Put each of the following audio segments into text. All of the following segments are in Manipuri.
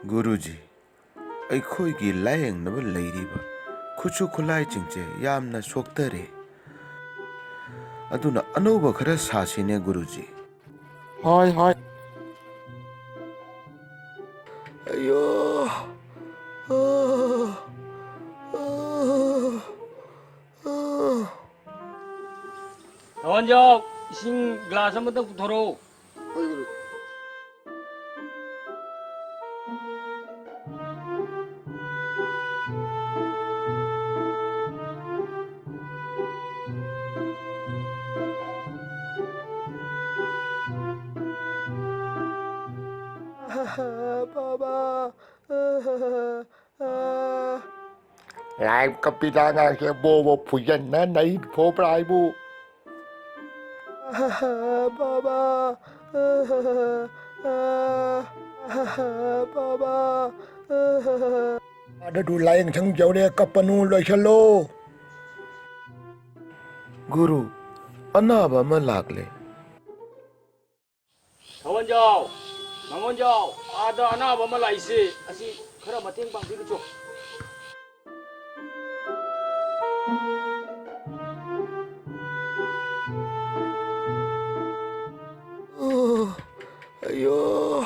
Guruji, ꯑꯩꯈꯣꯏꯒꯤ ꯂꯥꯌꯦꯡꯅꯕ ꯂꯩꯔꯤꯕ ꯈꯨꯠꯁꯨ ꯈꯨꯠꯂꯥꯏꯁꯤꯡꯁꯦ ꯌꯥꯝꯅ ꯁꯣꯛꯇꯔꯦ. ꯑꯗꯨꯅ ꯑꯅꯧꯕ ꯈꯔ ꯁꯥꯁꯤꯅꯦ ꯒꯨꯔꯨꯖꯤ. ꯍꯣꯏ ꯍꯣꯏ. ꯑꯌꯣ. 나원적 이싱 글라스 한번 더 부터로. Baba. Lại kapitana ke bobo puyan na nai po praibu. Baba. Baba. Ada du layang chang jau de kapanu loi chalo. Guru, anaba ama lakle. 나원적, 나원적, 아다 하나 보면 라이스, 아시 그럼 마탱 방비를 줘. Ayo.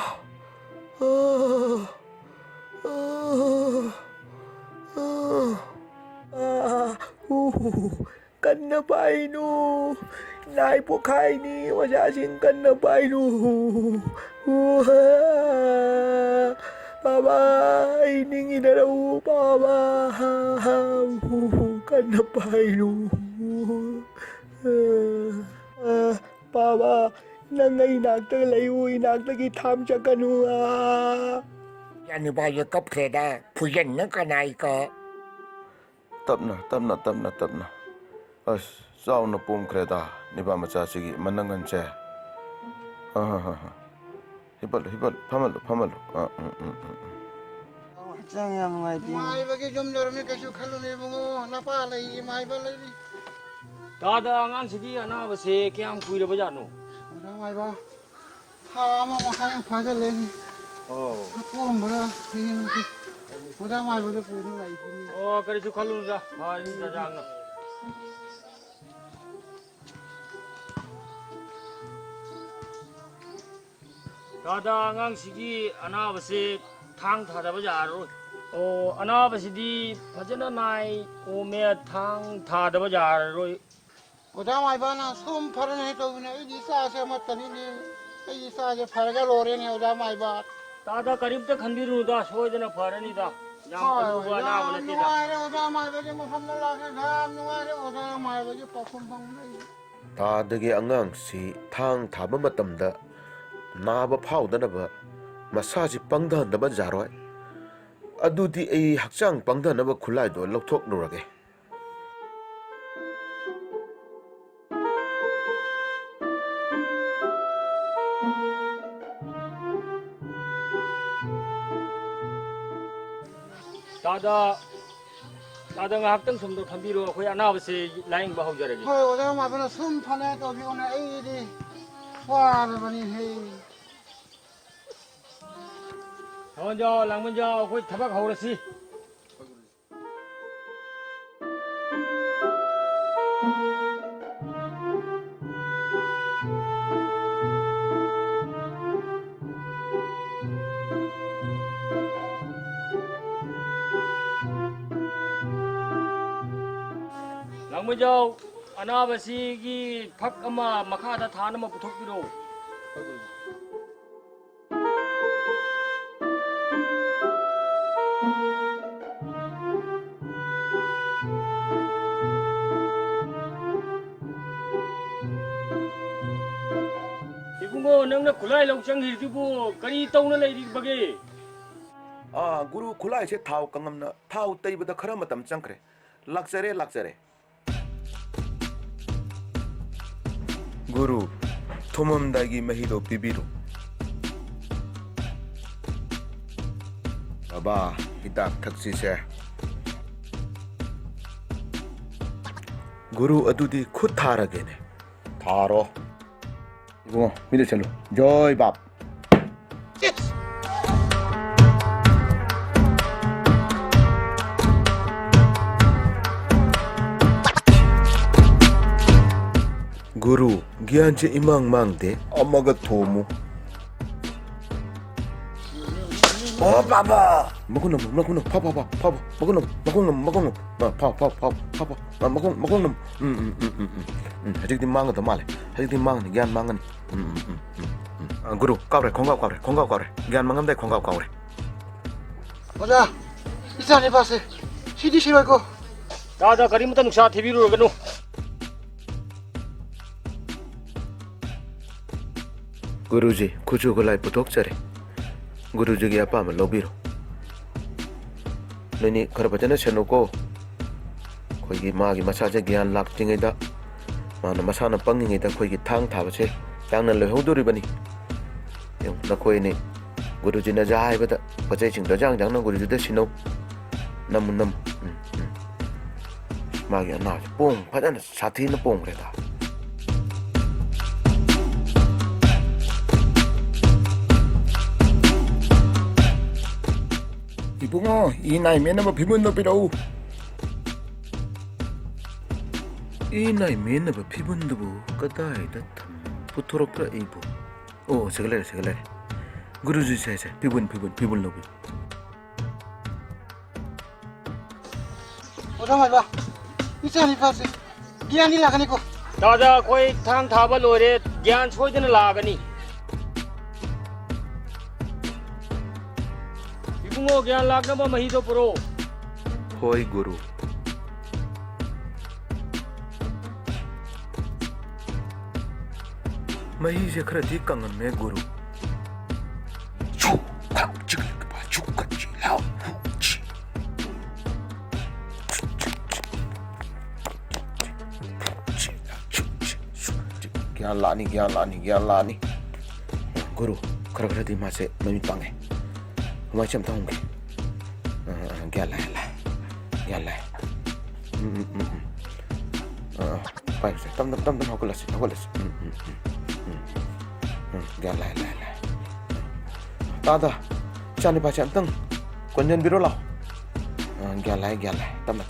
Kanna painu. Nai po khai ni wajasing kanna painu. Baba, ining inaraw baba. Kanna painu. Baba, nangay inagta layo inagta tham chakanu. Yani ba ye kap kheda puyan na kanai ka. Tapna. As, sauna pum kreda niba machasigi manangan che. Hibal, pamalu. Hacang yang mengaji. Mai bagi jom dormi kasu kalau ni bungo napa lagi mai balai. 다다 안식이 하나 버세 그냥 구이려 보자 노. Dah mai ba. Ha mau makan pada lagi. Aku mana ingin tu. Dah mai boleh punya lagi. 그래 저 칼로자. 아 진짜 장나. 다다 안식이 하나 버세 탕 타다 보자 로. 하나 버시디 파전나 나이 오메 탕 타다 보자 로. Dah mai ba na sum paran hai tu ni. Ini sah saya matan ini. Ini sah je farga lore ni. Dah mai ba. 다다 करीब तक खंडीरूदा सोयदना फरनीदा याम अदुबा ना बोलतीदा Dah mai ba je Muhammad lagi dah nuai. Dah mai ba je pakum bang ni. ꯇꯥꯗꯒꯤ ꯑꯉꯥꯡꯁꯤ ꯊꯥꯡ ꯊꯥꯕ ꯃꯇꯝꯗ ꯅꯥꯕ ꯐꯥꯎꯗꯅꯕ ꯃꯁꯥꯁꯤ ꯄꯪꯊꯍꯟꯗꯕ ꯌꯥꯔꯣꯏ. ꯑꯗꯨꯗꯤ ꯑꯩ ꯍꯛꯆꯥꯡ ꯄꯪꯊꯅꯕ ꯈꯨꯠꯂꯥꯏꯗꯣ ꯂꯧꯊꯣꯛꯂꯨꯔꯒꯦ. 다다 ngahaktan sumdo thambiro khoi anabase laing ba haujarage Hoi dah mai ba na sum phane tu bi ona ai di. Wah bani hai. 먼저 랑먼저 khoi thabak haurasi 랑먼저 아나바시기 팍 아마 마카다 타나마 부탁비로 이bungo nangna kulai lauchang hirdibu kari tawna leiri bage Guru khulai se thau kangamna thau taibada khara matam changkre. Lakchare. Guru, thomamdagi mahido pibiru. Baba, hidak thaksi se. Guru adudi khud tharage ne. Tharo. Ibu, mire chalo. Joy Bap. Yes. Guru, gian che imang mang de, amaga tomu. Oh, papa. Makunam, papa, makunam, papa, makunam. Hajik di mang da male. Hajik di mang gian mangan. Guru, kaure, konga kaure. Gian mangam de konga kaure. 오자 이산이 봤어 시디 싫어고 다다 그림부터 눅사 TV로 그노 Guruji, kuchu ko lai putok chare. Guruji ki apa ma lobiro. Nani karapachana chanoko. Koi ki maa ki masaje gyan lak tingai da. Maana masana pangingai da koi ki thang thaba che. Yang na loy hodori bani. Yung na koi ni Guruji na jahai bata. Pachay ching da jang na Guruji da sino. Nam. Maa ki ana pong pachana sathi na pong re da. 이봉아 이 나이 맨날 비문 높이라우 이 나이 맨날 피분도 kadai da tham putorok tra ibu. Oh, segalare. Guruji sai pibun lobi. 오자 말봐 이산이 봤어 기한이 나가니고 다다 거의 탕 타바 로레 յան 소이드는 라가니 이붕어 յան 라그나 마히도 프로 Hoi Guru. Mahi se khara di kangan me Guru. 축각 찍을 봐 축각지 라우 치 Gyan lani. Guru, khara di ma se mami pangai. Mai cham thong ke. Gyan lai. Pai se tam hokulas. Gyan lai. Tada, chani pa cham tang. Konjan biro lao. Gyan lai. Tam.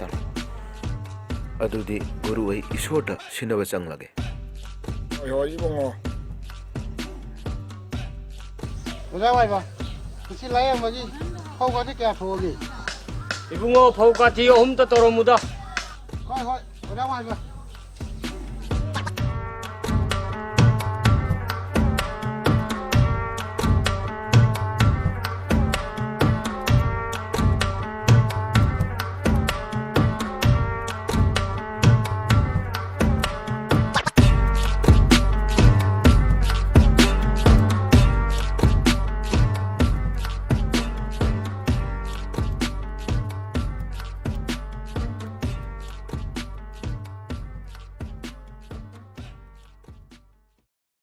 Adudi Guru ai isoda sinawa chang lage. 어여 이봉아 오자 말봐 그치 라야 뭐지 허가지 깨 보기 이붕어 파우카티 홈다 떨어무다 거이 오자 말봐